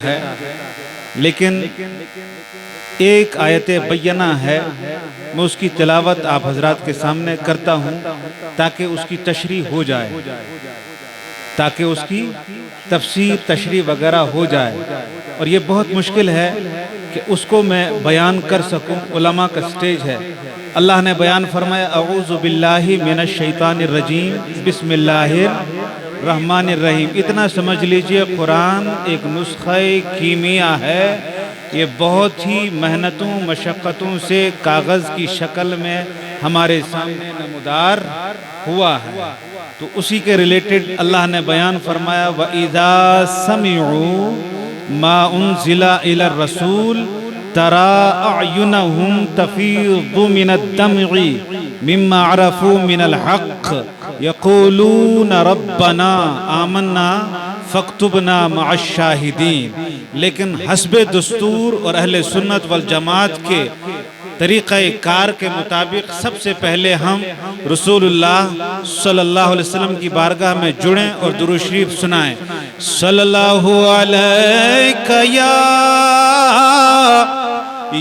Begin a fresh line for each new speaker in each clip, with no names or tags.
ہے لیکن ایک آیت بینہ ہے، میں اس کی تلاوت آپ حضرات کے سامنے کرتا ہوں تاکہ اس کی تشریح ہو جائے، تاکہ اس کی تفسیر تشریح وغیرہ ہو جائے، اور یہ بہت مشکل ہے کہ اس کو میں بیان کر سکوں، علماء کا سٹیج ہے۔ اللہ نے بیان فرمایا اعوذ باللہ من الشیطان الرجیم بسم اللہ الرحمن الرحیم۔ اتنا سمجھ لیجئے قرآن ایک نسخہ کیمیا ہے، یہ بہت ہی محنتوں مشقتوں سے کاغذ کی شکل میں ہمارے سامنے نمودار ہوا ہے، تو اسی کے ریلیٹڈ اللہ نے بیان فرمایا وَإِذَا سَمِعُوا مَا أُنزِلَ إِلَى الرَّسُولِ تَرَى أَعْيُنَهُمْ تَفِيضُ مِنَ الدَّمْعِ مِمَّا عَرَفُوا مِنَ الْحَقِّ يَقُولُونَ رَبَّنَا آمَنَّا فَاكْتُبْنَا مَعَ الشَّاهِدِينَ۔ لیکن حسب دستور اور اہل سنت والجماعت کے طریقہ کار کے مطابق سب سے پہلے ہم رسول اللہ صلی اللہ علیہ وسلم کی بارگاہ میں جڑیں اور درود شریف سنائیں۔ صلی اللہ علیہ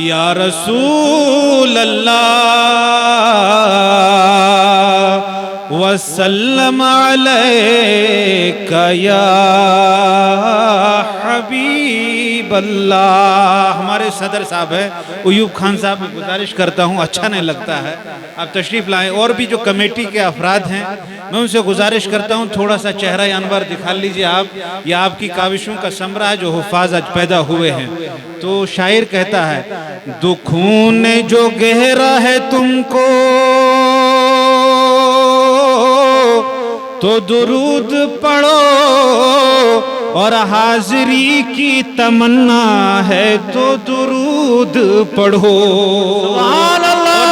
یا رسول اللہ وسلم علیک یا حبیب اللہ۔ ہمارے صدر صاحب ہیں ایوب خان صاحب، میں گزارش کرتا ہوں، اچھا نہیں لگتا ہے آپ تشریف لائیں، اور بھی جو کمیٹی کے افراد ہیں میں ان سے گزارش کرتا ہوں تھوڑا سا چہرہ انور دکھا لیجئے آپ، یہ آپ کی کاوشوں کا ثمرہ ہے جو حفاظ آج پیدا ہوئے ہیں۔ تو شاعر کہتا ہے دکھوں نے جو گہرا ہے تم کو تو درود پڑھو، اور حاضری کی تمنا ہے تو درود پڑھو۔ سبحان اللہ۔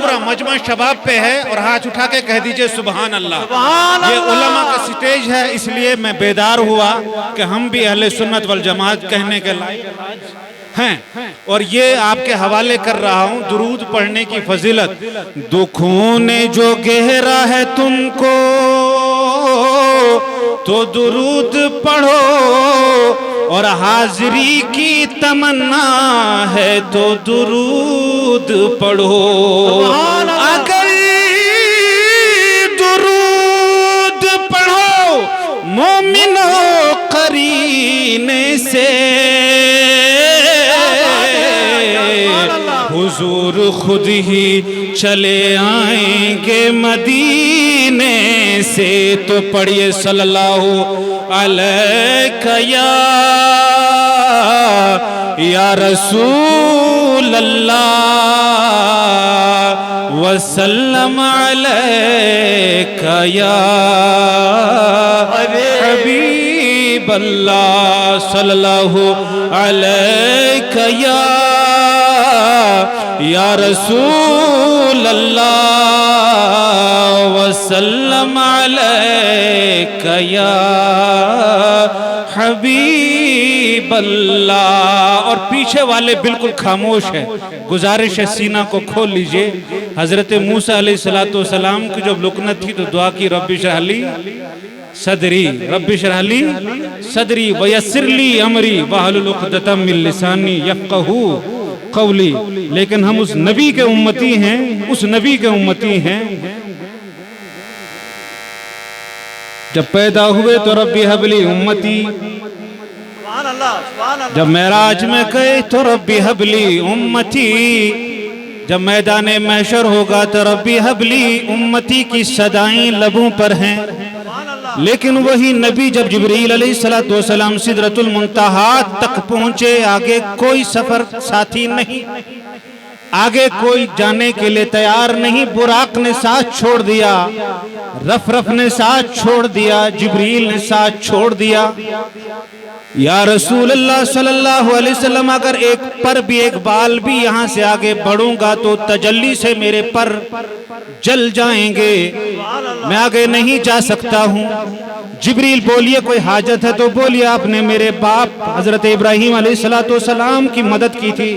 پورا مجمع شباب پہ ہے، اور ہاتھ اٹھا کے کہہ دیجئے سبحان اللہ۔ یہ علماء کا سٹیج ہے، اس لیے میں بیدار ہوا کہ ہم بھی اہل سنت والجماعت کہنے کے لائق ہیں، اور یہ آپ کے حوالے کر رہا ہوں درود پڑھنے کی فضیلت۔ دکھوں نے جو گہرا ہے تم کو تو درود پڑھو، اور حاضری کی تمنا ہے تو درود پڑھو۔ اگر درود پڑھو مومنوں قرینے سے، حضور خود ہی چلے آئیں گے مدینے سے۔ تو پڑھیے صلی اللہ علیہ یا رسول اللہ وسلم علیک یا حبیب اللہ، صلی اللہ علیہ یا رسول اللہ وسلم علیک یا حبیب اللہ۔ اور پیچھے والے بالکل خاموش ہیں، گزارش ہے سینہ کو کھول لیجئے۔ حضرت موسیٰ علیہ السلام کی جب لکنت تھی تو دعا کی رب اشرح لی صدری، رب اشرح لی صدری ویسر لی امری واحلل عقدۃ من لسانی یفقہوا قولی۔ لیکن ہم اس نبی کے امتی ہیں، اس نبی کے امتی ہیں۔ جب پیدا ہوئے تو ربی حبلی امتی، جب معراج میں گئے تو ربی حبلی امتی، جب میدان محشر ہوگا تو ربی حبلی امتی کی صدائیں لبوں پر ہیں۔ لیکن وہی نبی جب جبریل علیہ السلام سدرۃ المنتہا تک پہنچے، آگے کوئی سفر ساتھی نہیں، آگے کوئی جانے کے لیے تیار نہیں۔ براق نے ساتھ چھوڑ دیا، رف نے ساتھ چھوڑ دیا، جبریل نے ساتھ چھوڑ دیا۔ یا رسول اللہ صلی اللہ علیہ وسلم اگر ایک پر بھی ایک بال بھی یہاں سے آگے بڑھوں گا تو تجلی سے میرے پر جل جائیں گے، میں آگے نہیں جا سکتا ہوں۔ جبریل بولیے کوئی حاجت ہے تو بولیے، آپ نے میرے باپ حضرت ابراہیم علیہ السلام کی مدد کی تھی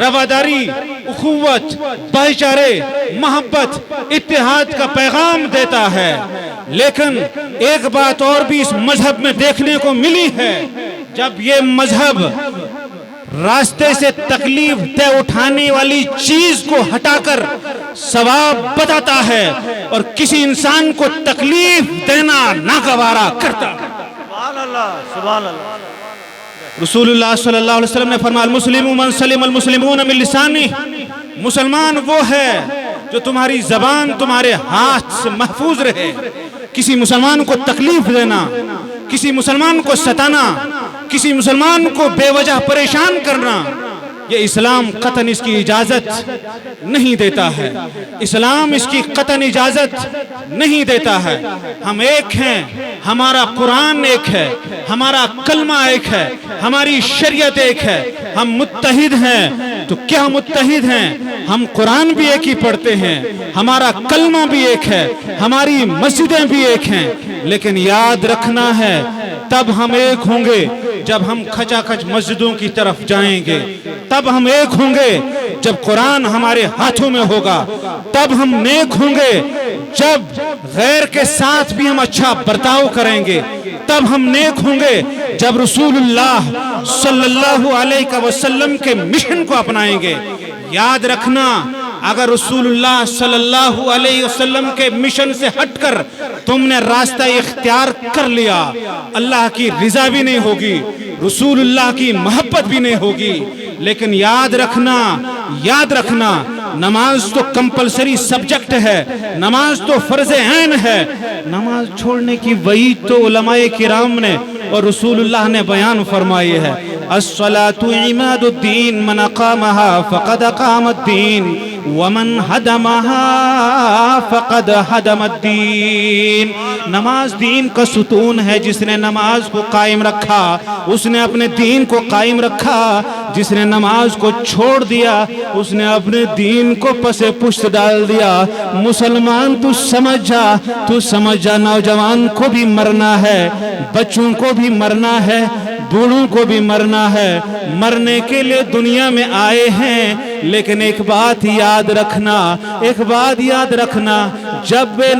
رواداری، اخوت، بھائی چارے، محبت، اتحاد کا پیغام دیتا ہے۔ لیکن ایک بات اور بھی اس مذہب میں دیکھنے کو ملی ہے، جب یہ مذہب راستے سے تکلیف دہ اٹھانے والی چیز کو ہٹا کر ثواب بتاتا ہے اور کسی انسان کو تکلیف دینا ناگوارا کرتا ہے۔
سبحان اللہ، سبحان اللہ۔
رسول اللہ صلی اللہ علیہ وسلم نے فرمایا المسلم من سلم المسلمون من لسانہ، مسلمان وہ ہے جو تمہاری زبان تمہارے ہاتھ سے محفوظ رہے۔ کسی مسلمان کو تکلیف دینا، کسی مسلمان کو ستانا، کسی مسلمان کو بے وجہ پریشان کرنا، یہ اسلام قطعاً اس کی اجازت نہیں دیتا ہے۔ اسلام اس کی قطعاً اجازت نہیں دیتا ہے۔ ہم ایک ہیں، ہمارا قرآن ایک ہے، ہمارا کلمہ ایک ہے، ہماری شریعت ایک ہے، ہم متحد ہیں۔ تو کیا متحد ہیں؟ ہم قرآن بھی ایک ہی پڑھتے ہیں، ہمارا کلمہ بھی ایک ہے، ہماری مسجدیں بھی ایک ہیں، لیکن یاد رکھنا ہے تب ہم ایک ہوں گے جب ہم کھچا کھچ مسجدوں کی طرف جائیں گے، تب ہم ایک ہوں گے جب قرآن ہمارے ہاتھوں میں ہوگا، تب ہم نیک ہوں گے جب غیر کے ساتھ بھی ہم اچھا برتاؤ کریں گے، تب ہم نیک ہوں گے جب رسول اللہ صلی اللہ علیہ وسلم کے مشن کو اپنائیں گے۔ یاد رکھنا، اگر رسول اللہ صلی اللہ علیہ وسلم کے مشن سے ہٹ کر تم نے راستہ اختیار کر لیا، اللہ کی رضا بھی نہیں ہوگی، رسول اللہ کی محبت بھی نہیں ہوگی۔ لیکن یاد رکھنا نماز تو کمپلسری سبجیکٹ ہے، نماز تو فرض عین ہے۔ نماز چھوڑنے کی وعید تو علماء کرام نے اور رسول اللہ نے بیان فرمائی ہے، الصلاة عماد الدین من اقامها فقد اقام الدین ومن هدمها فقد هدم الدین۔ نماز دین کا ستون ہے، جس نے نماز کو قائم رکھا اس نے اپنے دین کو قائم رکھا، جس نے نماز کو چھوڑ دیا اس نے اپنے دین کو پس پشت ڈال دیا۔ مسلمان تو سمجھ جا نوجوان کو بھی مرنا ہے، بچوں کو بھی مرنا ہے، بوڑھوں کو بھی مرنا ہے، مرنے کے لیے دنیا میں آئے ہیں۔ لیکن ایک بات یاد رکھنا، جب بے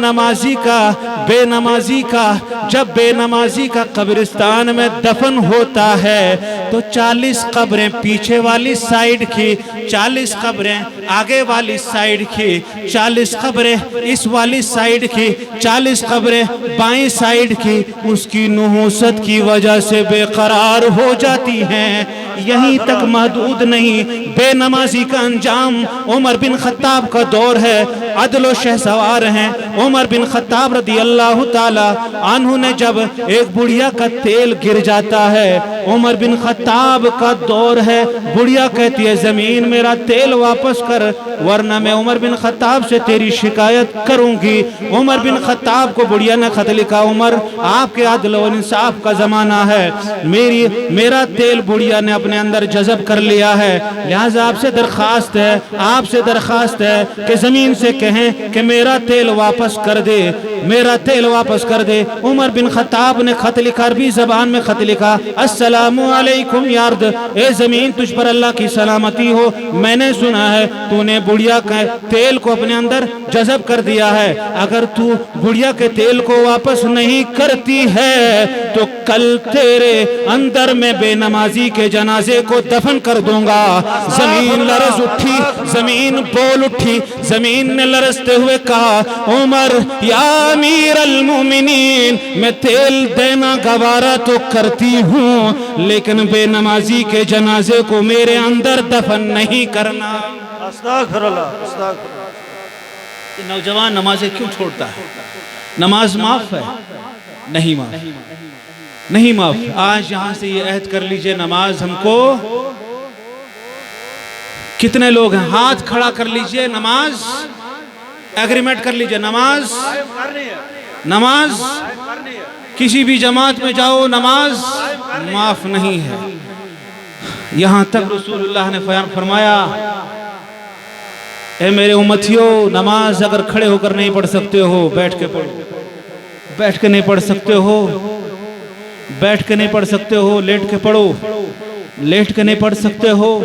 نمازی کا قبرستان میں دفن ہوتا ہے تو 40 قبریں پیچھے والی سائیڈ کی، 40 قبریں آگے والی سائیڈ کی، 40 قبریں اس والی سائیڈ کی، 40 قبریں بائیں سائیڈ کی، اس کی نحوست کی وجہ سے بے قرار ہو جاتی ہیں۔ یہیں تک محدود نہیں، بے نمازی کا انجام عمر بن خطاب کا دور ہے، عدل و شہسوار ہیں۔ عمر بن خطاب رضی اللہ تعالی عنہ نے جب ایک بڑھیا کا تیل گر جاتا ہے، عمر بن خطاب کا دور ہے، بڑھیا کہتی ہے زمین میرا تیل واپس کر ورنہ میں عمر بن خطاب سے تیری شکایت کروں گی۔ عمر بن خطاب کو بڑھیا نے خط لکھا، عمر آپ کے عدل و انصاف کا زمانہ ہے، میرا تیل بڑھیا نے اپنے اندر جذب کر لیا ہے، لہٰذا آپ سے درخواست ہے کہ زمین سے کہیں کہ میرا تیل واپس کر دے۔ عمر بن خطاب نے خط لکھا، عربی زبان میں خط لکھا، السلام علیکم یا ارض، اے زمین تجھ پر اللہ کی سلامتی ہو، میں نے سنا ہے تو نے بڑھیا کے تیل کو اپنے اندر جذب کر دیا ہے، اگر تو بڑھیا کے تیل کو واپس نہیں کرتی ہے تو کل تیرے اندر میں بے نمازی کے جنازے کو دفن کر دوں گا۔ زمین لرز اٹھی، زمین بول اٹھی، زمین نے لرزتے ہوئے کہا، عمر یا امیر المومنین، میں تیل دینا گوارا تو کرتی ہوں لیکن بے نمازی کے جنازے کو میرے اندر دفن نہیں کرنا۔
استغفر اللہ، استغفر اللہ۔
یہ نوجوان نمازیں کیوں چھوڑتا ہے؟ نماز معاف ہے؟ نہیں معاف۔ آج یہاں سے یہ عہد کر لیجئے، نماز ہم کو، کتنے لوگ ہیں ہاتھ کھڑا کر لیجئے، نماز ایگریمنٹ کر لیجئے، نماز کسی بھی جماعت میں جاؤ نماز معاف نہیں ہے۔ یہاں تک رسول اللہ نے فرمایا، اے میرے امتیوں، نماز اگر کھڑے ہو کر نہیں پڑھ سکتے ہو بیٹھ کے پڑھو، بیٹھ کے نہیں پڑھ سکتے ہو بیٹھ کے نہیں پڑھ سکتے ہو، لیٹ کے پڑھو، لیٹ کے نہیں پڑھ سکتے ہو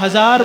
1000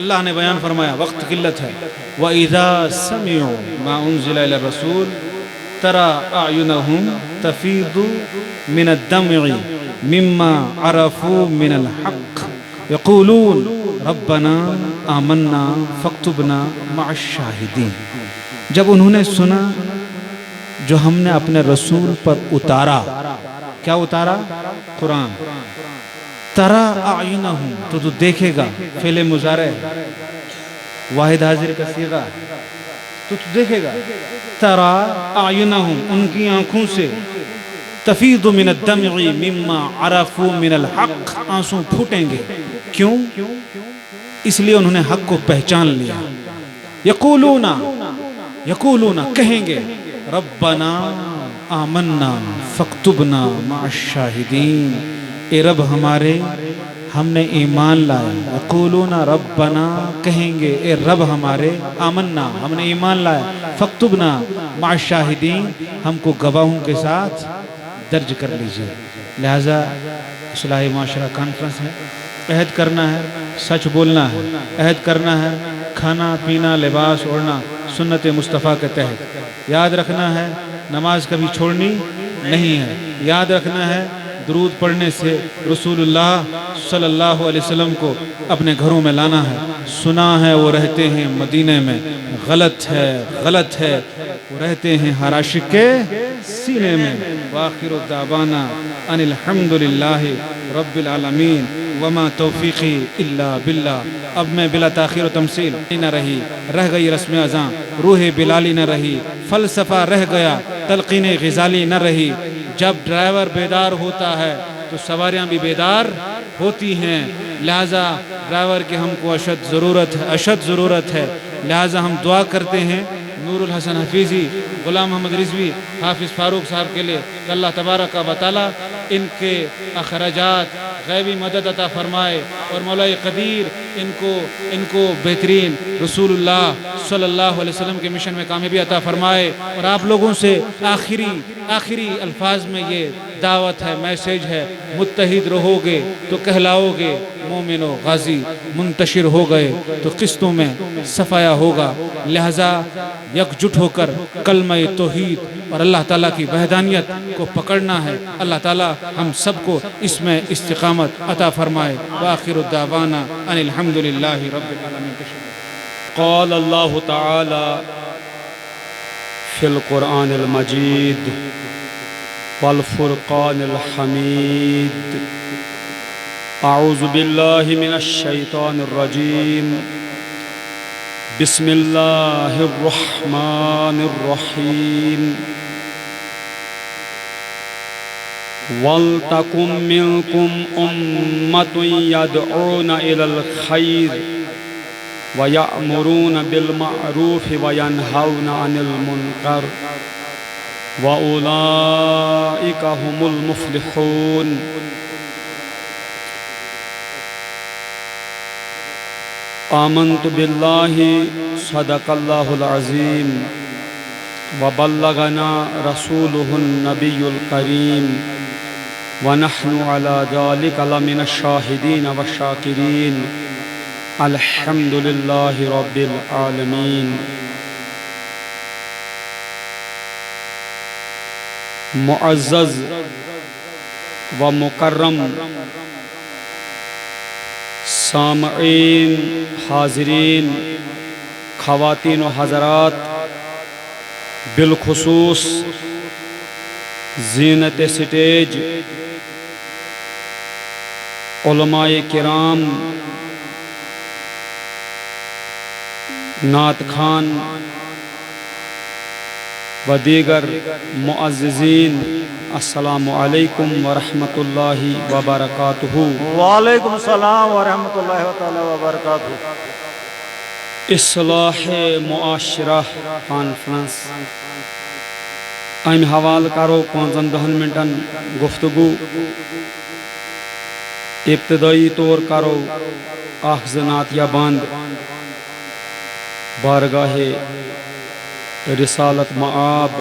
اللہ نے بیان فرمایا وقت قلت ہے وَإِذَا سَمِعُوا مَا أُنزِلَ إِلَى الرَّسُولِ تَرَى أَعْيُنَهُمْ تَفِيضُ مِنَ الدَّمْعِ مِمَّا عَرَفُوا مِنَ الْحَقِّ يَقُولُونَ رَبَّنَا آمَنَّا فَاكْتُبْنَا مَعَ الشَّاهِدِينَ۔ جب انہوں نے سنا جو ہم نے اپنے رسول پر اتارا، کیا اتارا؟ قرآن۔ تَرَى أَعْيُنَهُمْ تو دیکھے گا، فعل مضارع واحد حاضر کا صیغہ تو دیکھے گا۔ تَرَى أَعْيُنَهُمْ ان کی آنکھوں سے، تفیض من الدمع مما عرفوا من الحق آنسوں پھوٹیں گے، کیوں؟ اس لیے انہوں نے حق کو پہچان لیا۔ یقولون کہیں گے ربنا آمنا فاکتبنا مع الشاہدین، اے رب ہمارے ہم نے ایمان لایا۔ یقولون ربنا کہیں گے اے رب ہمارے، آمنا ہم نے ایمان لایا، فاکتبنا مع الشاہدین ہم کو گواہوں کے ساتھ درج کر لیجئے۔ لہٰذا اصلاح معاشرہ کانفرنس ہے، عہد کرنا ہے، سچ بولنا ہے، عہد کرنا ہے، کھانا پینا لباس اوڑھنا سنت مصطفیٰ کے تحت، یاد رکھنا ہے نماز کبھی چھوڑنی نہیں ہے، یاد رکھنا ہے درود پڑھنے سے رسول اللہ صلی اللہ علیہ وسلم کو اپنے گھروں میں لانا ہے۔ سنا ہے وہ رہتے ہیں مدینے میں، غلط ہے وہ رہتے ہیں ہر عاشق کے سینے میں۔ وآخر دعوانا ان الحمدللہ رب العالمین وما توفیقی الا باللہ۔ اب میں بلا تاخیر و تمثیل نہ رہی، رہ گئی رسم اذاں، روح بلالی نہ رہی، فلسفہ رہ گیا، تلقین غزالی نہ رہی۔ جب ڈرائیور بیدار ہوتا ہے تو سواریاں بھی بیدار ہوتی ہیں، لہٰذا ڈرائیور کی ہم کو اشد ضرورت ہے۔ لہٰذا ہم دعا کرتے ہیں نور الحسن حفیظی، غلام محمد رضوی، حافظ فاروق صاحب کے لئے کہ اللہ تبارک و تعالی ان کے اخراجات غیبی مدد عطا فرمائے، اور مولا قدیر ان کو بہترین رسول اللہ صلی اللہ علیہ وسلم کے مشن میں کامیابی عطا فرمائے۔ اور آپ لوگوں سے آخری الفاظ میں یہ دعوت ہے، میسیج ہے، متحد رہو گے تو کہلاؤ گے مومن و غازی، منتشر ہو گئے تو قسطوں میں صفایا ہوگا۔ لہٰذا یکجٹ ہو کر کلمہ توحید اور اللہ تعالیٰ کی وحدانیت کو پکڑنا ہے۔ اللہ تعالیٰ ہم سب کو اس میں استقامت عطا فرمائے۔ وآخر الدعوانا ان الحمدللہ رب العالمین۔
قال اللہ تعالی فی القرآن المجید والفرقان الحمید، اعوذ باللہ من الشیطان الرجیم، بسم اللہ الرحمن الرحیم، وَلْتَكُمْ مِنْكُمْ أُمَّةٌ يَدْعُونَ إِلَى الْخَيْرِ وَيَأْمُرُونَ بِالْمَعْرُوفِ وَيَنْهَوْنَ عَنِ الْمُنْكَرِ وَأُولَئِكَ هُمُ الْمُفْلِحُونَ۔ آمنت باللہ صدق اللہ العظیم وبلغنا رسولہ النبی الکریم ونحن على ذلك لمن الشاہدین والشاکرین، الحمد للہ رب العالمین۔ معزز و مکرم سامعین، حاضرین، خواتین و حضرات، بالخصوص زینت سٹیج، علماء کرام، نعت خان و دیگر معززین، السلام علیکم ورحمۃ اللہ وبرکاتہ۔
وعلیکم السلام ورحمۃ اللہ تعالی وبرکاتہ۔
اصلاح معاشرہ کانفرنس ام حوالہ کرو 15 منٹن گفتگو۔ ابتدائی طور کرو اخ زنات یا بند بارگاہ رسالت معاب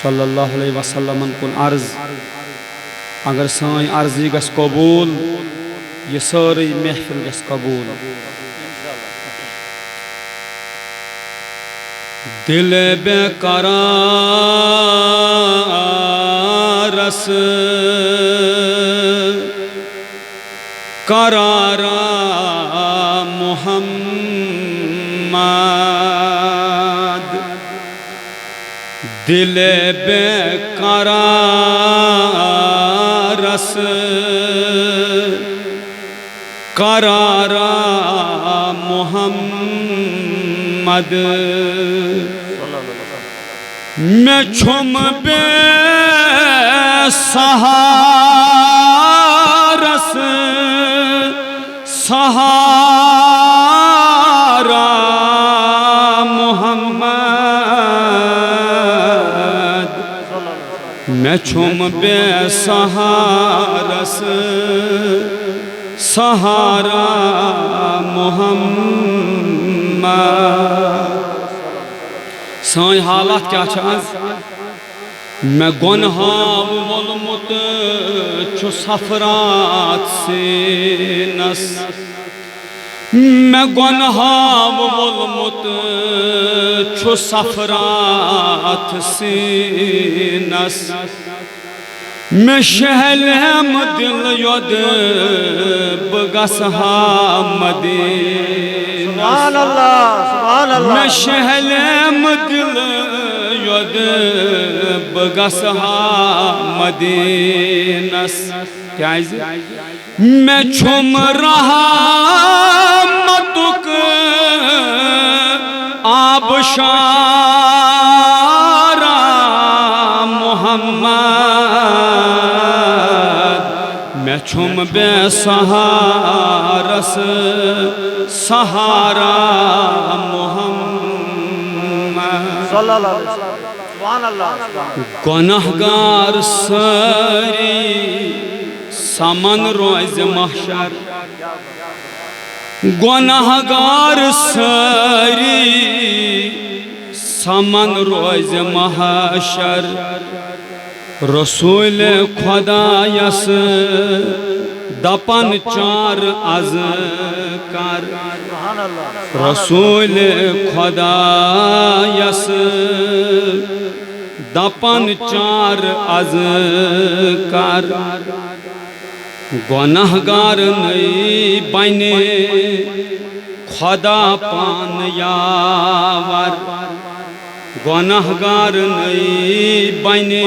صلی اللہ علیہ وسلم کن عرض، اگر سائیں عرضی گس قبول یہ ساری محفل گژھِ قبول دل بے قرارس قرارا محمد دل بے قرارس قرارا محمد میں چھم بے سہارس سہارا محمد میں چھم بے سہارس سہارا محمد سائیں حالات کیا چاہاں میں گنہاں وولمت چھو سفرات سینس میں گنہاں وولمت چھو سفرات سینس میں شہلم دل یود بگسہا مدینس
سبحان اللہ سبحان اللہ
میں شہلم دل یود بگسہا مدینس کیا ہے میں چھم رہا متک آبشارا محمد میں چھم بے سہارس سہارا محمد
صلی اللہ علیہ وسلم سبحان اللہ
گناہگار ساری سمن روز محشر گناہگار ساری سمن روز محشر رسول خدا یس دپن چار از کر
سبحان اللہ
رسول خدا یس دپن چار از کر گناہگار نئی بنے خدا پان یاور گناہگار نئی بنے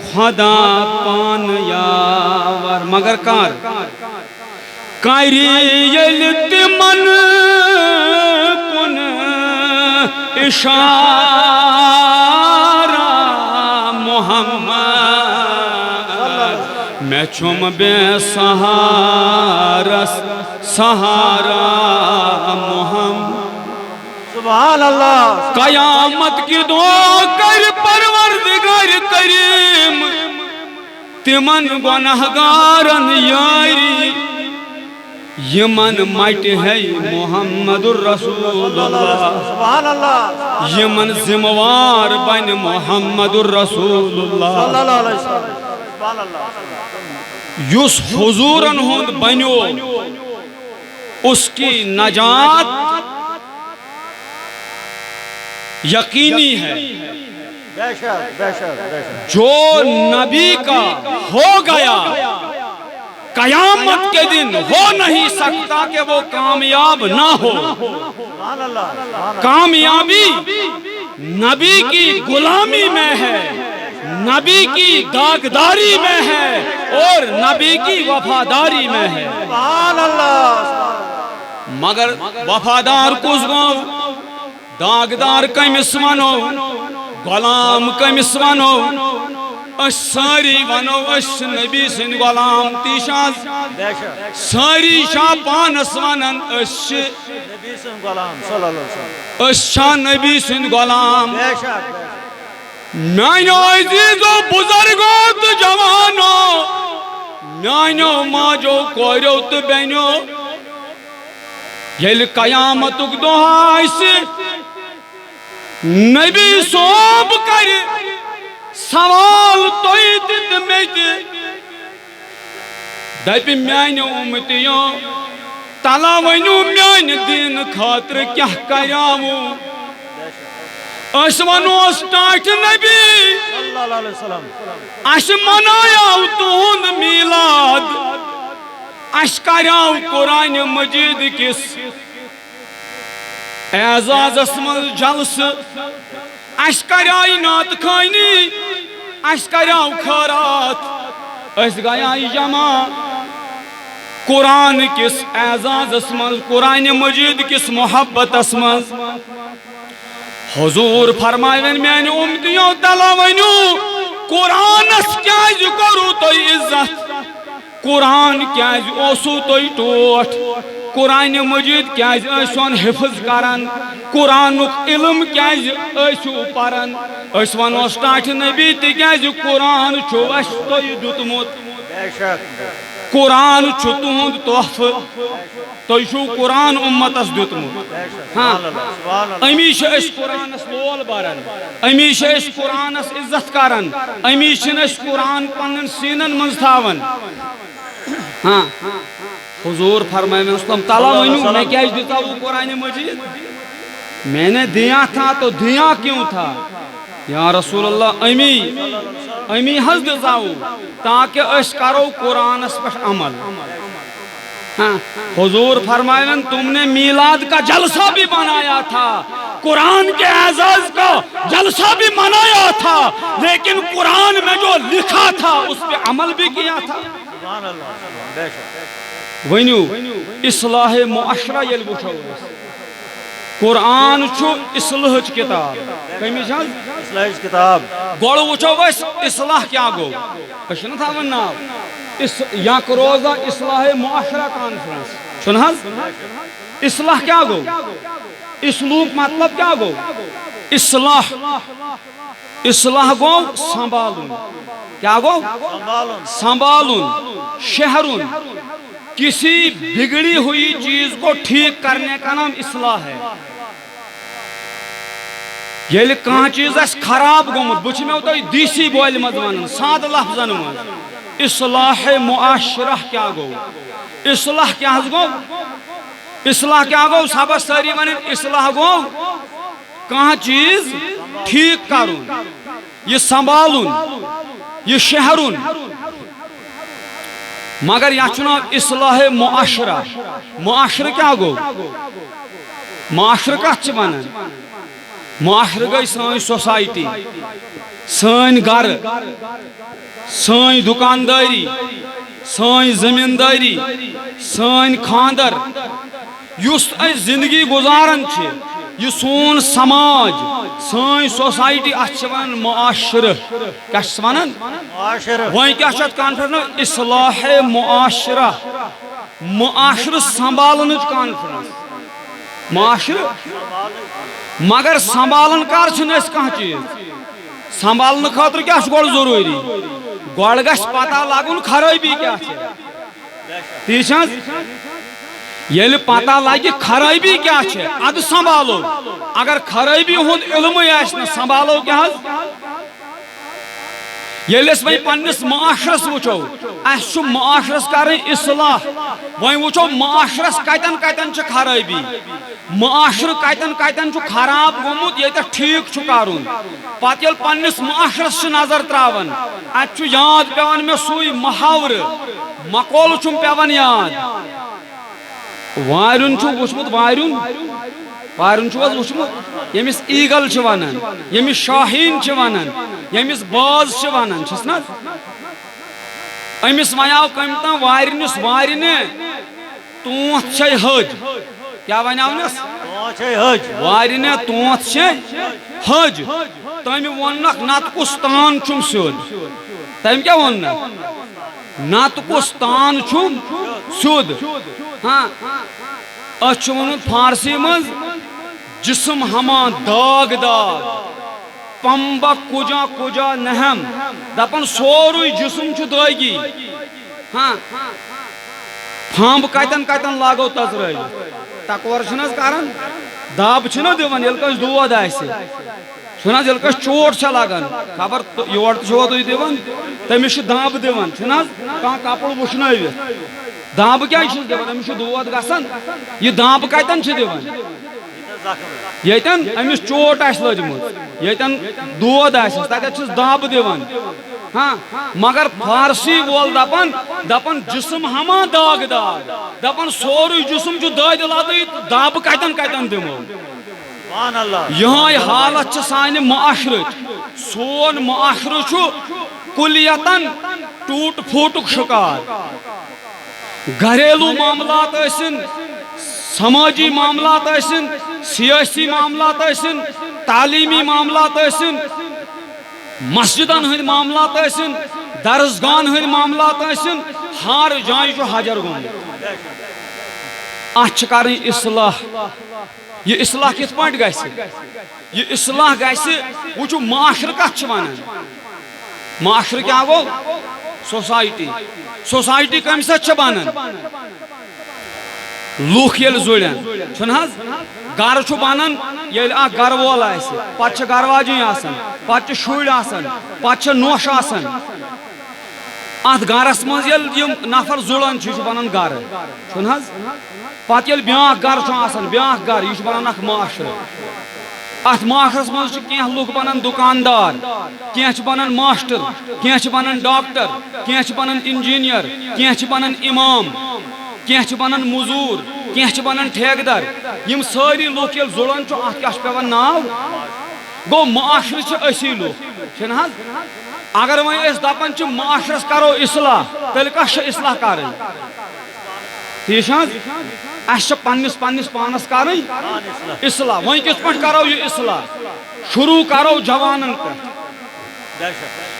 خدا پان یاور مگر کار کاری یل تمن کن اشارہ محمد میں چھم بے سہارس سہارا محمد
سبحان اللہ
قیامت کی دعا کر پروردگار کریم تمن گناہگارن یاری یمن مٹ ہے محمد الرسول اللہ
سبحان اللہ
یمن ذموار بن محمد الرسول
صلی
اللہ
اللہ علیہ وسلم سبحان اللہ
یس حضورن ہند بنیو اس کی نجات یقینی ہے
بے شک بے شک بے شک
جو نبی کا ہو گیا قیامت کے دن ہو نہیں سکتا کہ وہ کامیاب نہ ہو
سبحان اللہ
کامیابی نبی کی غلامی میں ہے نبی کی داغداری میں ہے اور نبی کی وفاداری میں ہے
سبحان اللہ
مگر وفادار کس گو داغدار کمس ونو غلام کمس ونو اس ساری ونو اس نبی سند غلام تیشاز
بے شک
ساری شاہ پانس ونن اس
نبی سن غلام صلی اللہ علیہ وسلم
شاہ نبی سند غلام
بے شک
میانو عزیزو بزرگو تو جوانو میانو ماجو کوریو تو بینو یل قیامتک دہائی سے نبی صوب کر سوال توی دت میں دپ میانہ امتیو تلا ونو میانہ دین خاطر کیا کریاو اس ونو سٹاٹ نبی
صلی اللہ علیہ وسلم
اس منایو تہند میلاد اس کریاو قرآن مجید کس اعزاز اسمل جلس اس کریائی نات خانی اس کریاو خیرات اس گیائی جمع قرآن کس اعزاز اسمل قرآن مجید کس محبت اسمل حضور فرمائن میانہ امتیو تلا ونو قرآن اس کیاز کرو تو عزت قرآن کیاز اوسو تو ٹوٹ قرآن مجید کیاز ایسون حفظ کرن قرآن علم کیاز ایسو پرن ایس ونو سٹاٹ نبی تکیاز قرآن چھو اس تو دتمت
بے شک
قرآن چھو تہند تحفہ تو چھو قرآن امتس دتمت ہاں امی چھ اس قرآنس لول برن امی چھ اس قرآنس عزت کرن امی چھ اس قرآن پنن سینن منز تھاون ہاں حضور فرمائے میں اسلام تعالیٰ ونیو میں کیا دیتا ہوں قرآن مجید میں نے دیا تھا تو دیا کیوں تھا یا رسول اللہ امی حض دزاؤ تاکہ اس کرو قرآن اس پر عمل حضور فرمائے تم نے میلاد کا جلسہ بھی بنایا تھا قرآن کے اعزاز کا جلسہ بھی منایا تھا لیکن قرآن میں جو لکھا تھا اس پہ عمل بھی کیا تھا
سبحان اللہ بے شک
ونیو اصلاح معاشرہ یل وچھو قرآن چھو اصلاح کتاب کمی جان
اصلاح کتاب
گوڑ وچھو بس اصلاح کیا گو اشنا تھا ون ناو یا روزہ اصلاح معاشرہ کانفرنس سنہز اصلاح کیا گو اسلوب مطلب کیا گو اصلاح گو سنبھالن کیا گو سنبھالن شہرن کسی بگڑی ہوئی چیز کو ٹھیک کرنے کا نام اصلاح ہے یہ کہاں چیز اس خراب گومت بچ میں ہوتا ہے دیسی بوائل مدوانن ساد لفظن مز اصلاح معاشرہ کیا گو اصلاح کیا گو اصلاح کیا گو صحابہ ساری ونن اصلاح گو کہاں چیز ٹھیک کرن یہ سنبھالن یہ شہرن مگر یہ چنا اصلاح معاشرہ معاشرہ کیا گو معاشرہ کت ونان معاشرہ گئی سن سوسائٹی سن گھر سن دکانداری سن زمینداری سن خاندر یس اس زندگی گزارن چھ یہ سون سماج سن سوسائٹی اتھان معاشرہ کیا ونان
معاشرہ
وہیں کیا شد کانفرنس اصلاح معاشرہ معاشرہ سنبھالن کانفرنس معاشرہ مگر سنبھالن کر اس کھانا چیز سنبھالن خاطر کیا گوڑ ضروری گوڑ گھس پتہ لگن خرابی کیا ٹھیک یل پتہ لگہ خرابی کیا اد سنبھالو اگر خرابی ہند علم سنبھالو کیا یل وی پنس معاشرس وچو اس معاشرس کریں اصلاح وی وچو معاشرس کتن کتن خرابی معاشر کتن کتن خراب گومت یہ ٹھیک کرن پتہ یل پنس معاشرس نظر تراون ات یاد پیوان میں سوئی محاور مقول پیوان یاد وارن وچمت وارن وچمت یمس ایگل ونان یمس شاہین ونان یمس باز ونان چھس نا امس ونیو کم تام وارنس وارنہ تونت چھ حج کیا ونیونس وارنہ تونت چھ حج تم ونک نت کس تان چھم سیود تم کیا ون نت کس تان چھم سیود ہاں اچھ ون فارسی مز جسم ہما داغ داغ پمبا کجا کجا نہم دپن سوروی جسم چھ داغی ہاں پھمب کتن کتن لاگو تزرائی تکور چھنس کرن دب چھنا دیون یل کس دود آسہ چھنا ییٚلہِ کٲنٛسہِ چوٹ چھےٚ لگان خبر یور تہِ چھِوا تُہۍ دِوان تٔمِس چھِ دَب دِوان چھُنہ حظ کانٛہہ کپُر وٕشنٲوِتھ دَب کیٛازِ چھِس دِوان أمِس چھُ دود گژھان یہِ دَب کتٮ۪ن چھِ دِوان ییٚتٮ۪ن أمِس چوٹ آسہِ لٔجمٕژ ییٚتٮ۪ن دود آسٮ۪س تتٮ۪تھ چھِس دَب دِوان ہاں مگر فارسی وول دپان جسم ہما داغ داغ دپان سورُے جسم چھُ دٲدِ لدٕے دَب کتٮ۪ن دِمو یہے حالت سانہِ معاشرٕچ سون معاشرٕ چھُ کُلیتن ٹوٹ پھوٹُک شکار گھریلو معاملات ٲسِن سمٲجی معاملات ٲسِن سیٲسی معاملات ٲسِن تعلیمی معاملات ٲسِن مسجدن ہٕنٛدۍ معاملات ٲسِن درسگاہن ہٕنٛدۍ معاملات ٲسِن ہر جایہِ چھُ حجر گوٚمُت اتھ چھِ کرٕنۍ اصلاح یہ اصلاح کِتھ پٲٹھۍ گژھِ یہ اصلاح گژھِ وٕچھِو معاشرٕ کتھ چھِ ونان معاشرٕ کیٛاہ گوٚو سوسایٹی کمہِ سۭتۍ چھِ بنان لُکھ ییٚلہِ زُرن چھُنہٕ حظ گرٕ چھُ بنان ییٚلہِ اکھ گرٕ وول آسہِ پتہٕ چھِ گرٕ واجیٚنۍ آسان پتہٕ چھِ شُرۍ آسان پتہٕ چھِ نۄش آسان اتھ گرس منٛز ییٚلہِ یِم نفر زُران چھِ یہِ چھُ بنان گرٕ چھُنہٕ حظ پتہٕ ییٚلہِ بیٛاکھ گرٕ چھُ آسان بیٛاکھ گرٕ یہِ چھُ بنان اکھ معاشرٕ اتھ معاشرس منٛز چھِ کینٛہہ لُکھ بنان دُکاندار کینٛہہ چھِ بنان ماسٹر کینٛہہ چھِ بنان ڈاکٹر کینٛہہ چھِ بنان انجیٖنیر کینٛہہ چھِ بنان اِمام کینٛہہ چھِ بنان موٚزوٗر کینٛہہ چھِ بنان ٹھیکہٕ در یِم سٲری لُکھ ییٚلہِ زُران چھُ اتھ کیٛاہ چھُ پیوان ناو گوٚو معاشرٕ چھِ أسی لُکھ چھِنہٕ حظ اگر وۄنۍ أسۍ دپان چھِ معاشرس کرو اصلاح تیٚلہِ کس چھِ اصلاح کرٕنۍ ٹھیٖک چھِ حظ اسہِ چھِ پننس پانس کرٕنۍ اصلاح وۄنۍ کِتھ پٲٹھۍ کرو یہِ اصلاح شروع کرو جوانن پٮ۪ٹھ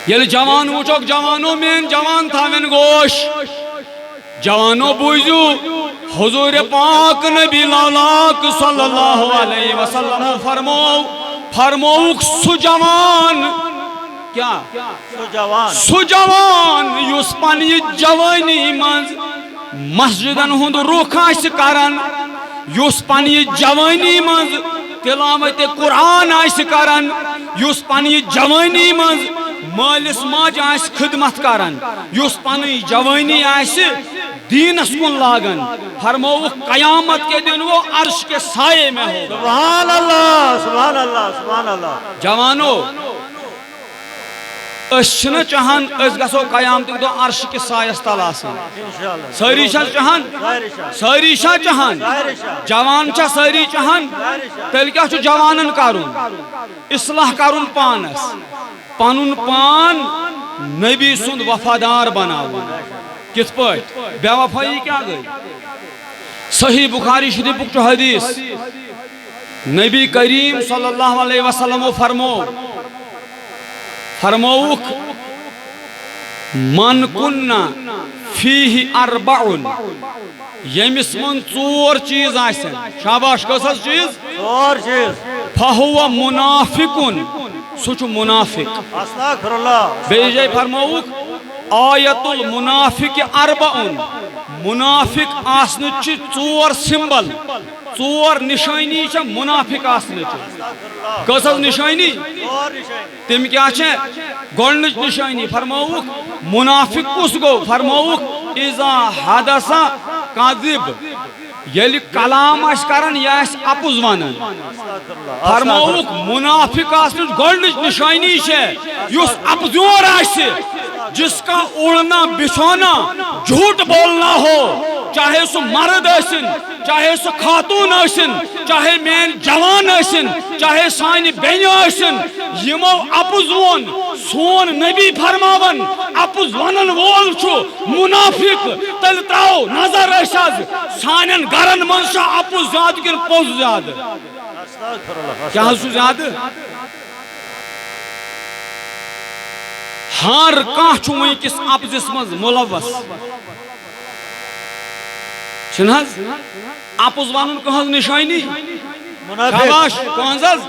ییٚلہِ جوان وٕچھوکھ جوانو میٲنۍ جوان تھاوٮ۪ن گوش جوانو بوٗزِو حضوٗرِ پاک نبی لالاک صلی اللہ علیہ وسلم فرمووُکھ سُہ جوان کیا سُہ جوان یُس پننہِ جوانی منٛز مسجدن ہُنٛد رُخ آسہِ کران یُس پننہِ جوانی منٛز تلاوت قرآن آسہِ کران یُس پننہِ جوانی منٛز مٲلِس ماجہِ آسہِ خدمت کران یُس پنٕنۍ جوانی آسہِ دینس کُن لاگان فرمووُکھ قیامت کے دن وہ عرش کے سائے میں ہوگا
سبحان اللہ سبحان اللہ سبحان اللہ
جوانو أسۍ چھِنہٕ چاہان أسۍ گژھو قیامتٕکۍ دۄہ عرش کِس سایس تل آسٕنۍ سٲری چھا چاہان سٲری چھا چاہان جوان چھا سٲری چاہان تیٚلہِ کیٛاہ چھُ جوانن کرُن اصلاح کرُن پانس پنُن پان نبی سُنٛد وفادار بناوُن کِتھ پٲٹھۍ بے وفٲیی کیٛاہ گٔے صحیح بخاری شریفُک چھُ حدیث نبی کریم صلی اللہ علیہ وسلمو فرمووُکھ من کُنہ فیہ اربعن ییٚمِس منٛز ژور چیٖز آسن شاباش کٔژ حظ چیٖز
ژور چیٖز
فہو منافقن سُہ چھُ منافق
استغفراللہ
بیٚیہِ جایہِ فرمووُکھ آیت المنافق اربعن منافق آسنٕچ چھِ ژور سمبل ژور نشٲنی چھےٚ منافق آسنٕچ کٔژ حظ نشٲنی تِم کیٛاہ چھےٚ گۄڈنِچ نشٲنی فرمووُکھ منافق کُس گوٚو فرمووُکھ اذا حدث کذب ییٚلہِ کلام آسہِ کران یہِ آسہِ اپُز ونان فرمووُکھ منافق آسنٕچ گۄڈنِچ نشٲنی چھےٚ یُس اپزور آسہِ جس کا اڑنا بچھونا جھوٹ بولنا ہو چاہے سو مرد ٲسِن چاہے سو خاتون ٲسِن چاہے مین جوان ٲسِن چاہے سانہِ بیٚنہِ ٲسِن یِمو اپُز ووٚن سون نبی فرماون اپُز ونن وول چھُ منافق تیٚلہِ ترٛاوو نظر أسۍ حظ سانٮ۪ن گرن منٛز چھا اپُز زیادٕ کِنہٕ پوٚز زیادٕ کیٛاہ حظ چھُ زیادٕ ہر کانٛہہ چھُ وٕنکیٚس اپزس منٛز مُلوث چھُنہٕ حظ اپُز ونُن کٕہٕنٛز نشٲنی شاباش کٕہٕنٛز حظ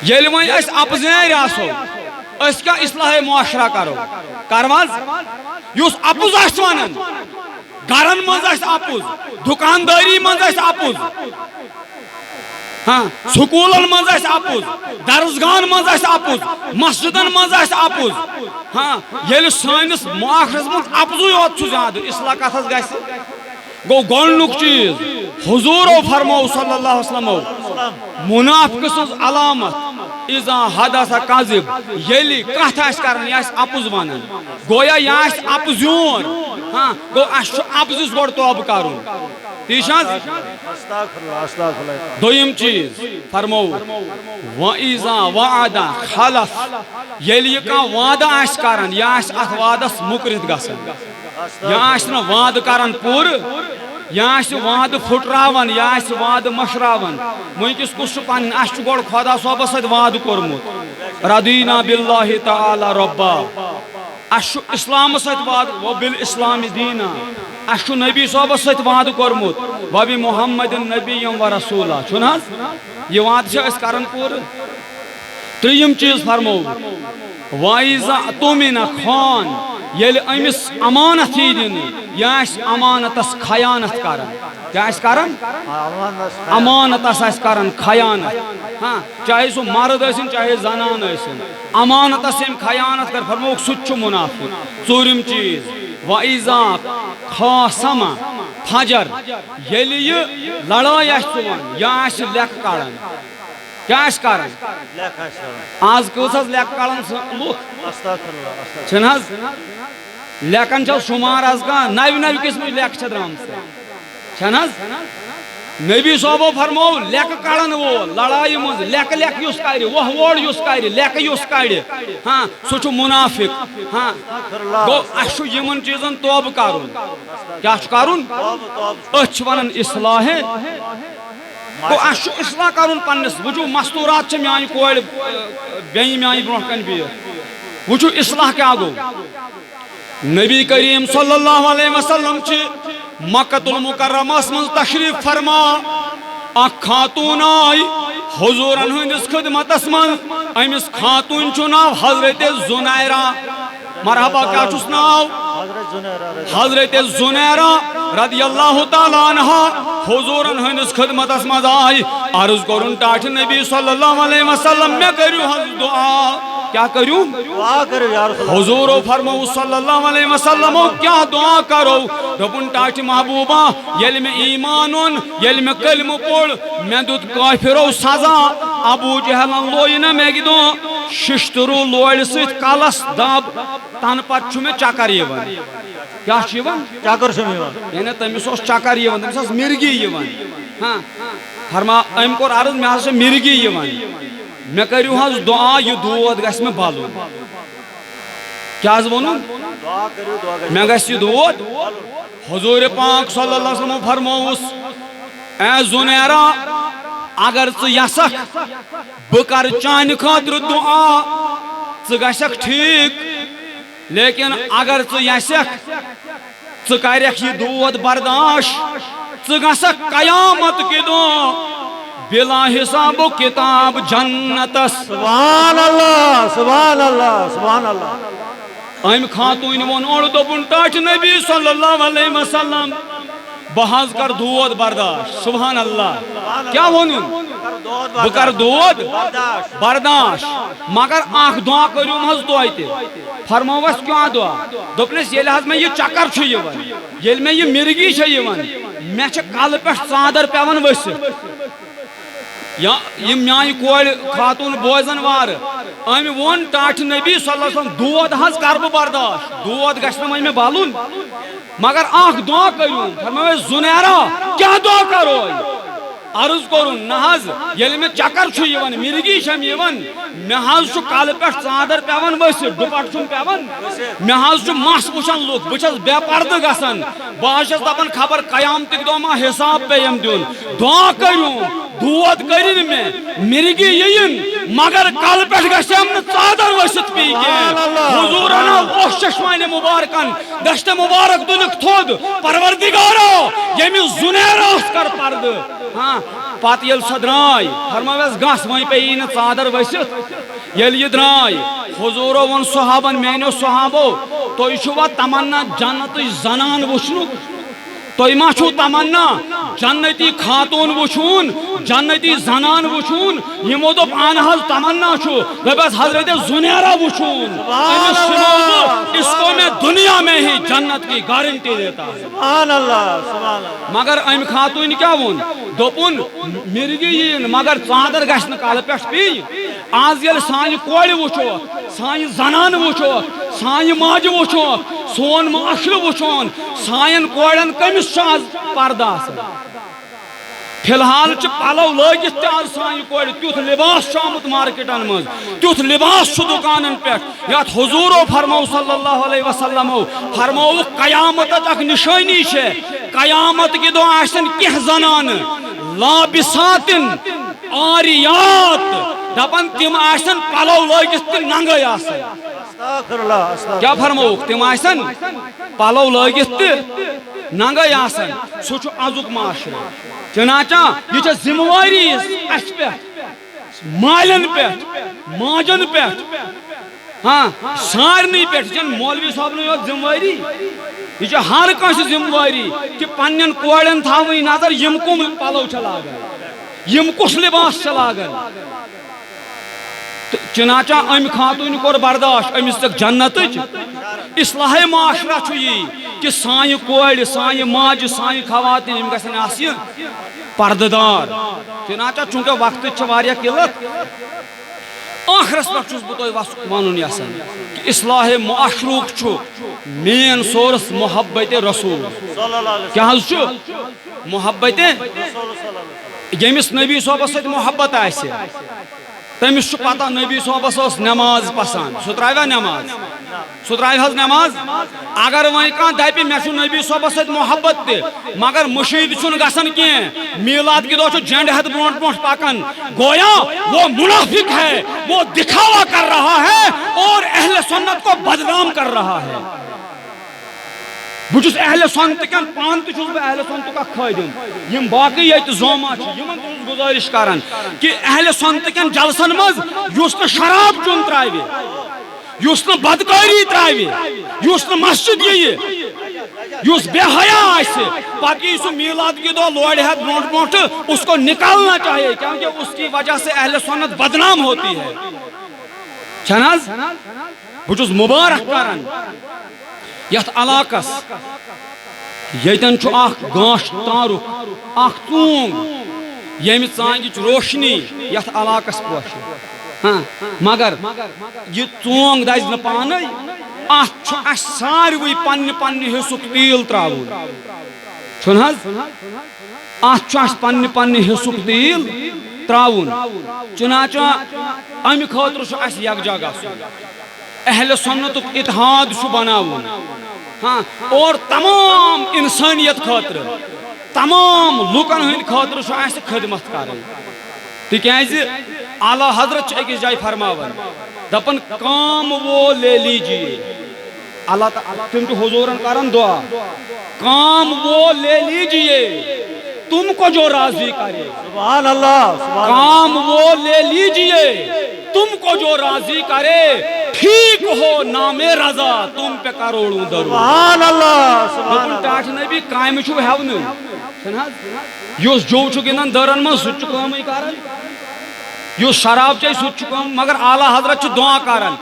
ییٚلہِ وۄنۍ أسۍ اپزٲرۍ آسو أسۍ کیٛاہ اصلاحے معاشرہ کرو کرو حظ یُس اپُز آسہِ ونان گرن منٛز آسہِ اپُز دُکاندٲری منٛز آسہِ اپُز ہاں سکولن مز آسہِ اپُز درسگاہن مز آسہِ اپُز مسجدن مز آسہِ اپُز ہاں ییٚلہِ سٲنِس معاشرس منٛز اپزُے یوت چھُ زیادٕ اصلاح کتھس گژھِ گوٚو گۄڈنیُک چیٖز حضوٗرو فرموو صلی اللہ علیہ وسلمو منافقہٕ سٕنٛز علامت اِذا حدث کذب ییٚلہِ کتھ آسہِ کران یہِ آسہِ اپُز ونان گویا یہِ آسہِ اپزیون ہاں گوٚو اَسہِ چھُ اپزِس گۄڈٕ توبہٕ کرُن ٹھیٖک چھِ حظ دوٚیِم چیٖز فرموو وَإِذا وعد خلف ییٚلہِ یہِ کانٛہہ وعدٕ آسہِ کران یہِ آسہِ اتھ وعدس مُکرِتھ گژھان یہِ آسہِ نہٕ وعدٕ کران پوٗرٕ یہِ آسہِ وعدٕ پھُٹراوان یہِ آسہِ وعدٕ مشراوان وٕنکیٚس کُس چھُ پنٕنۍ اَسہِ چھُ گۄڈٕ خۄدا صٲبس سۭتۍ وعدٕ کوٚرمُت رضینا باللہ تعالیٰ رۄبا اَسہِ چھُ اِسلامس سۭتۍ وعدٕ وبالاسلام دیٖنا اَسہِ چھُ نبی صٲبس سۭتۍ وعدٕ کوٚرمُت وبمحمد نبی ورسوٗلہ چھُنہٕ حظ یہِ وعدٕ چھِ أسۍ کران پوٗرٕ ترٛیٚیِم چیٖز فرموو وَإِذا اؤتُمِنَ خان ییٚلہِ أمِس امانت یی دِنہٕ یہِ آسہِ امانتس خیانت کران کیٛاہ آسہِ کران امانتس آسہِ کران خیانت ہاں چاہے سُہ مرد ٲسِن چاہے زنان ٲسِن امانتس ییٚمۍ خیانت کر فرمووُکھ سُہ تہِ چھُ مُنافِق ژوٗرِم چیٖز وَإِذا خاصم فجر ییٚلہِ یہِ لڑٲے آسہِ ژُوان یہِ آسہِ لیکھٕ کڑان کیٛاہ آسہِ کران آز کۭژ حظ لیکھٕ کڑان لُکھ چھِنہٕ حظ لیکھن چھا شُمار آز کانٛہہ نوِ نوِ قٕسمٕچ لیکھٕ چھےٚ درٛامژٕ چھَنہٕ حظ نبی صٲبو فرموو لیکھٕ کڑن وول لڑایہِ منٛز لیکھٕ لیکھٕ یُس کڑِ وۄہ ووڑ یُس کڑِ لیکھٕ یُس کڑِ ہاں سُہ چھُ مُنافِق ہاں گوٚو اَسہِ چھُ یِمن چیٖزن توبہٕ کرُن کیٛاہ چھُ کرُن أسۍ چھِ ونان اصلاحے گوٚو اَسہِ چھُ اصلاح کرُن پننِس وٕچھو مستوٗرات چھِ میانہِ کورِ بیٚنہِ میانہِ برونٛٹھ کنہِ بِہِتھ وٕچھو اصلاح کیٛاہ گوٚو نبی کریم صلی اللہ علیہ وسلم چھِ مکۃ المکرمس منٛز تشریف فرما اکھ خاتوٗن آیہِ حضوٗرن ہٕنٛدِس خدمتس منٛز أمِس خاتوٗن چھُ ناو حضرت زُنیرہ مرحبا کیٛاہ چھُس ناو حضرت زُنیرہ رضی اللہ تعالیٰ عنہا حضوٗرن ہٕنٛدِس خدمتس منٛز آیہِ عرض کوٚرُن ٹاٹھہِ نبی صلی اللہ علیہ وسلم مےٚ کٔرِو حظ دعا کیٛاہ کٔرِو حضوٗرو فرموو صلی اللہ علیہ وسلمو کیٛاہ دعا کرو دوٚپُن ٹاٹھہِ محبوٗبہ ییٚلہِ مےٚ ایٖمان اوٚن ییٚلہِ مےٚ کلمہٕ پوٚر مےٚ دیُت کٲفِرو سزا ابوٗ جہلن لوے نہ مےٚ دۄہ شِشتٕروٗ لورِ سۭتۍ کلس دب تنہٕ پتہٕ چھُ مےٚ چکر یِوان کیٛاہ چھُ یِوان چکر چھُم یِوان یعنی تٔمِس اوس چکر یِوان تٔمِس ٲس مِرگی یِوان ہاں فرما أمۍ کوٚر عرض مےٚ حظ چھِ مِرگی یِوان مےٚ کٔرِو حظ دعا یہِ دود گژھِ مےٚ بلُن کیٛاہ حظ ووٚنُن مےٚ گژھِ یہِ دود حضوٗرِ پاک صلی اللہ علیہ وسلم فرمووُس اے زُنیرہ اگر ژٕ یژھکھ بہٕ کرٕ چانہِ خٲطرٕ دعا ژٕ گژھکھ ٹھیٖک لیکن اگر ژٕ یژھکھ ژٕ کرکھ یہِ دود برداشت ژٕ گژھکھ قیامت کہِ دۄہ بلا حساب و کتاب جنتس
سبحان اللہ سبحان اللہ سبحان اللہ
أمۍ خاتوٗنہِ ووٚن اورٕ دوٚپُن ٹاٹھہِ نبی صلی اللہ علیہ وسلم بہٕ حظ کر دود برداشت سبحان اللہ کیٛاہ ووٚنُن بہٕ کر دود برداشت مگر اکھ دعا کٔرِوُم حظ تۄہہِ تہِ فرمووس کیٛاہ دعا دوٚپنَس ییٚلہِ حظ مےٚ یہِ چکر چھُ یِوان ییٚلہِ مےٚ یہِ مِرگی چھےٚ یِوان مےٚ چھِ کلہٕ پٮ۪ٹھ ژادر پٮ۪وان ؤسِتھ یا یِم میانہِ کورِ خاتوٗن بوزن وارٕ أمۍ ووٚن ٹاٹھہِ نبی صلی اللہ علیہ وسلم دود حظ کر بہٕ برداشت دود گژھِ نہٕ وۄنۍ مےٚ بلُن مگر اکھ دعا کٔرِو فرمٲیِس زُنیرہ کیٛاہ دعا کرو عرض کوٚرُن نہ حظ ییٚلہِ مےٚ چکر چھُ یِوان مِرگی چھم یِوان مےٚ حظ چھُ کلہٕ پٮ۪ٹھ ژادر پٮ۪وان ؤسِتھ ڈُپٹہٕ چھُم پٮ۪وان مےٚ حظ چھُ مس وٕچھان لُکھ بہٕ چھس بے پردٕ گژھان بہٕ حظ چھس دپان خبر قیامتٕکۍ دۄہ ما حساب پیٚیَم دیُن دعا کٔرِو دود کٔرِنۍ مےٚ مِرگی یِیِن مگر کلہٕ پٮ۪ٹھ گژھٮ۪م نہٕ ژادر ؤسِتھ پیٚیہِ کینٛہہ حضوٗرن اوس چشمانہِ مُبارکن دشتہِ مُبارک تُلِکھ تھوٚد پروردِگارو ییٚمِس زُنیرس کر پردٕ ہاں پتہٕ ییٚلہِ سۄ درٛاے فرمٲوٮ۪س گژھ وۄنۍ پیٚیی نہٕ ژادر ؤسِتھ ییٚلہِ یہِ درٛاے حضوٗرو ووٚن صحابن میٛانیو صحابو تُہۍ چھُوا تمنا جنتٕچ زنان وٕچھنُک تُہۍ ما چھُو تمنا جنتی خاتون وٕچھُن جنتی زنان وٕچھُن یِمو دوٚپ اہن حظ تمنا چھُ دپٮ۪س حضرت زُنیرا وٕچھُن أمِس سُنو بہٕ اس کو میں دنیا میں ہی جنت کی گارنٹی دیتا ہوں
سبحان اللہ سبحان اللہ
مگر امہِ خاتوٗنۍ کیٛاہ ووٚن دوٚپُن مِرگی یِیِن مگر ژاندر گژھِ نہٕ کالہٕ پٮ۪ٹھ پیٚنۍ آز ییٚلہِ سانہِ کورِ وٕچھوکھ سانہِ زنانہٕ وٕچھوکھ سانہِ ماجہِ وٕچھوکھ سون معاشرٕ وٕچھون سانٮ۪ن کورٮ۪ن کٔمِس چھُ آز پردٕ آسان فی الحال چھِ پلو لٲگِتھ تہِ آز سانہِ کورِ تیُتھ لباس چھُ آمُت مارکیٹن منٛز تیُتھ لباس چھُ دُکانن پٮ۪ٹھ یتھ حضوٗرو فرمو صلی اللہ علیہ وسلمو فرمووُکھ قیامتٕچ اکھ نِشٲنی چھےٚ قیامت کہِ دۄہ آسن کینٛہہ زنانہٕ لابِساتن عاریات دپان تِم آسن پلو لٲگِتھ تہِ ننگے آسان
استغفر اللہ استغفر
کیا فرمووُکھ تِم آسن پلو لٲگِتھ تہِ ننگے آسان سُہ چھُ أزیُک معاشرٕ چنانچہ یہ چھِ ذمہ وٲری اَسہِ پٮ۪ٹھ مالٮ۪ن پٮ۪ٹھ ماجن پٮ۪ٹھ ہاں سارنٕے پٮ۪ٹھ یہِ چھَنہٕ مولوی صٲبنٕے یوت ذمہ وٲری یہ چھِ ہر کٲنٛسہِ ذمہ وٲری کہِ پننٮ۪ن کورٮ۪ن تھاوٕنۍ نظر یِم کُم پلو چھِ لاگان یِم کُس لباس چھِ لاگان تہٕ چنانچہ امہِ خاتوٗنہِ کوٚر برداشت أمِس دِژٕکھ جنتٕچ اصلاحِ معاشرہ چھُ یی کہ سانہِ کورِ سانہِ ماجہِ سانہِ خواتیٖن یِم گژھن آسنہِ پردٕ دار چنانچہ چوٗنٛکہِ وقتٕچ چھِ واریاہ قِلت ٲخرس پٮ۪ٹھ چھُس بہٕ تۄہہِ ونُن یژھان کہ اصلاحِ معاشرُک چھُ مین سورس محبتِ رسوٗل کیٛاہ حظ چھُ محبتِ ییٚمِس نبی صٲبس سۭتۍ محبت آسہِ تٔمِس چھُ پتہ نبی صٲبس ٲس نٮ۪ماز پسنٛد سُہ ترٛاویا نٮ۪ماز سُہ ترٛاوِ حظ نٮ۪ماز اگر وۄنۍ کانٛہہ دپہِ مےٚ چھُ نبی صٲبس سۭتۍ محبت تہِ مگر مُشیٖد چھُنہٕ گژھان کینٛہہ میٖلاد کہِ دۄہ چھُ جنڈٕ ہٮ۪تھ برونٛٹھ برونٛٹھ پکان گویا وہ منافق ہے وہ دکھاوا کر رہا ہے اور اہل سنت کو بدنام کر رہا ہے بہٕ چھُس اہل سنتٕکٮ۪ن پانہٕ تہِ چھُس بہٕ اہل سنتُک اکھ خٲدِم یِم باقٕے ییٚتہِ زوما چھِ یِمن تہِ چھُس گُزٲرِش کران کہِ اہل سنتٕکٮ۪ن جلسن منٛز یُس نہٕ شراب چیوٚن ترٛاوِ یُس نہٕ بدکٲری ترٛاوِ یُس نہٕ مسجد یِیہِ یُس بے حیا آسہِ پتہٕ یی سُہ میٖلاد کہِ دۄہ لورِ ہٮ۪تھ برونٛٹھ برونٛٹھ اس کو نکالنا چاہیے کیونکہ اس کی وجہ سے اہل سنت بدنام ہوتی ہے چھنہٕ حظ بہٕ چھُس مُبارک کران یتھ علاقس ییٚتٮ۪ن چھُ اکھ گانٛش تارُک اکھ ژوٗنٛگ ییٚمہِ ژانٛگِچ روشنی یتھ علاقس پوشہِ ہاں مگر یہ ژوٗنٛگ دزِ نہٕ پانے اتھ چھُ اسہِ ساروٕے پننہِ پننہِ حصُک تیٖل ترٛاوُن چھُنہٕ حظ اتھ چھُ اسہِ پننہِ پننہِ حصُک تیٖل ترٛاوُن چنانچہ امہِ خٲطرٕ چھُ اسہِ یکجا گژھُن اہل سنتُک اتحاد چھُ بناوُن ہاں اور تمام انسانیت خٲطرٕ تمام لُکن ہٕنٛدِ خٲطرٕ چھُ اسہِ خدمت کرٕنۍ تِکیٛازِ اعلیٰ حضرت چھُ أکِس جایہِ فرماوان دپان کام وہ لے لیجیے اللہ تم چھِ حضوٗرن کران دعا کام وہ لے لیجیے تم کو جو راضی کرے
سبحان اللہ
کام وہ لے لیجیے تم کو جو راضی کرے ٹھیک ہو نام رضا تم پہ کروڑوں درود
سبحان اللہ سبحان اللہ
ٹاٹھ نبی کامہِ چھُ ہٮ۪ونہٕ چھُنہٕ حظ یُس جو چھُ گِنٛدان دٲرن منٛز سُہ تہِ چھُ کٲمٕے کران یُس شراب چے سُہ تہِ چھُ کٲم مگر اعلیٰ حضرت چھُ دعا کران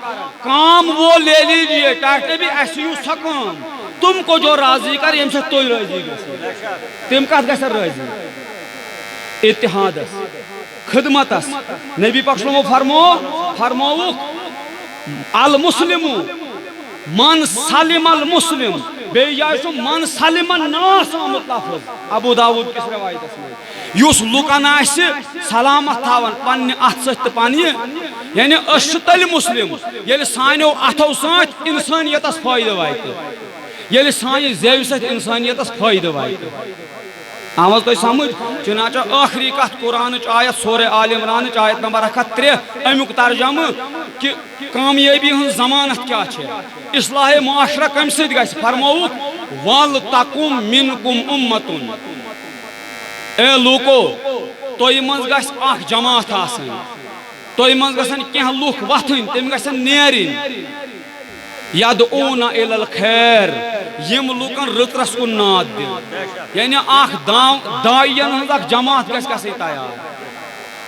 کام وہ لے لیجیے ٹاٹھ نبی اَسہِ یِیِو سۄ کٲم تم کو جو راضی کر ییٚمہِ سۭتۍ تُہۍ رٲضی گٔژھِو تِم کتھ گژھن رٲضی اتحادس خدمتس نبی پاک صلی اللہ علیہ وسلم فرمووُکھ المسلم من سلم المسلم بیٚیہِ جایہِ چھُ من سلم الناس آمُت لفظ ابو داوود کِس روایتس منٛز یُس لُکن آسہِ سلامت تھاوان پننہِ اتھٕ سۭتۍ تہٕ پننہِ یعنی أسۍ چھِ تیٚلہِ مُسلِم ییٚلہِ سانیو اتھو سۭتۍ انسٲنیتس فٲیدٕ واتہِ ییٚلہِ سانہِ زیوِ سۭتۍ انسٲنیتس فٲیدٕ واتہِ آواز تۄہہِ سمجھ چنانچہ ٲخری کتھ قرآنٕچ آیت سورہ آل عمرانٕچ آیت نمبر 103 امیُک ترجمہٕ کہ کامیٲبی ہٕنٛز ضمانت کیٛاہ چھےٚ اصلاحِ معاشرہ کمہِ سۭتۍ گژھِ فرمووُکھ ول تقم منکم امتن اے لوٗکو تۄہہِ منٛز گژھِ اکھ جماعت آسٕنۍ تۄہہِ منٛز گژھن کینٛہہ لُکھ وۄتھٕنۍ تِم گژھن نیرٕنۍ یدعوٗنَ اِلَى الخیر یم لوکن رترس کن ناد دن یعنی اخ دائین ہنز اخ جماعت گژھِ گژھٕنۍ تیار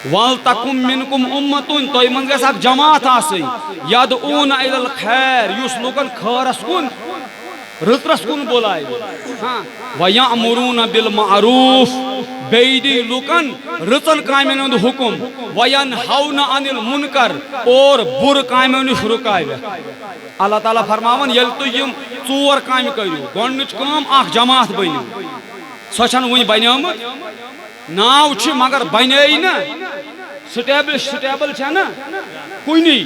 وَلْتَكُمْ مِنْكُمْ أُمَّةٌ تۄہہِ منٛز گژھِ اکھ جماعت آسٕنۍ يَدْعُونَ إِلَى الْخَيْرِ یُس لوکن خٲرس کُن رترس کن بولائے وَيَأْمُرُونَ بِالْمَعْرُوفِ بیٚیہِ دی لوکن رٕژن کامٮ۪ن ہُنٛد حُکم وَيَنْهَوْنَ عَنِ الْمُنکَر اور بُرٕ کامٮ۪و نِش رُکاوٮ۪کھ اللہ تعالیٰ فرماوان ییٚلہِ تُہۍ یِم ژور کامہِ کٔرِو گۄڈنِچ کٲم اکھ جماعت بٔنِو سۄ چھنہٕ وُنہِ بنیٲمٕژ ناو چھِ مگر بنے نا سٹیبل چھا نا کُنی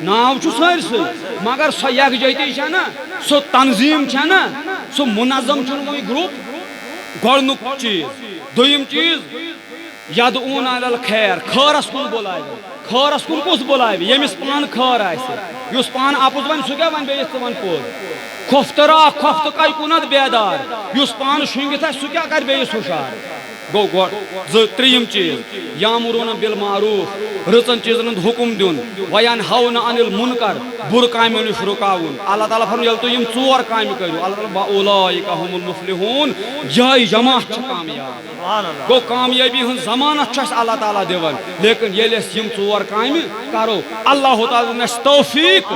ناو چھُ سٲرسٕے مگر سۄ یکجہتی چھا نا سۄ تنظیٖم چھا نا سُہ منظم چھُنہٕ وُنہِ گروپ گۄڈنیُک چیٖز دوٚیِم چیٖز یدعون علی الخیر خٲرس کُن بولایہِ خٲرس کُن کُس بولایہِ ییٚمِس پانہٕ خٲر آسہِ یُس پانہٕ اپُز وَنہِ سُہ کیٛاہ وَنہِ بیٚیِس ژٕ وَن پوٚز کھۄفتہٕ راکھ کھۄفتہٕ کَے کُنتھ بیدار یُس پانہٕ شۄنٛگِتھ آسہِ سُہ کیٛاہ کَرِ بیٚیِس ہُشار گوٚو ترٛیٚیِم چیٖز یامرون بالمعروف رٕژن چیٖزن ہُنٛد حُکم دیُن وَینْہَوْنَ عَنِ الْمُنکَر بُرٕ کامیو نِش رُکاوُن اللہ تعالیٰ فرماوان ییٚلہِ تُہۍ یِم ژور کامہِ کٔرِو اللہ تعالیٰ وَأُولَٰئِکَ هُمُ الْمُفْلِحوٗن یِہوٚے جماعت چھِ کامیاب گوٚو کامیٲبی ہٕنٛز ضمانت چھُ اَسہِ اللہ تعالیٰ دِوان لیکن ییٚلہِ أسۍ یِم ژور کامہِ کرو اللہ تعالیٰ دِیُن اَسہِ توفیٖق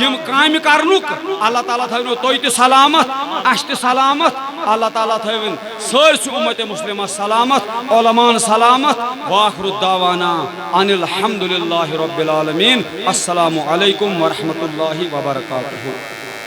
یِم کامہِ کرنُک اللہ تعالیٰ تھٲوِنو تُہۍ تہِ سلامت اَسہِ تہِ سلامت اللہ تعالیٰ تھٲوِن سٲرسٕے اُمتِ مُسلِمس سلامت علماءن سلامت وآخر الدعوانا ان الحمد للہ رب العالمین السلام علیکم ورحمۃ اللہ وبرکاتہ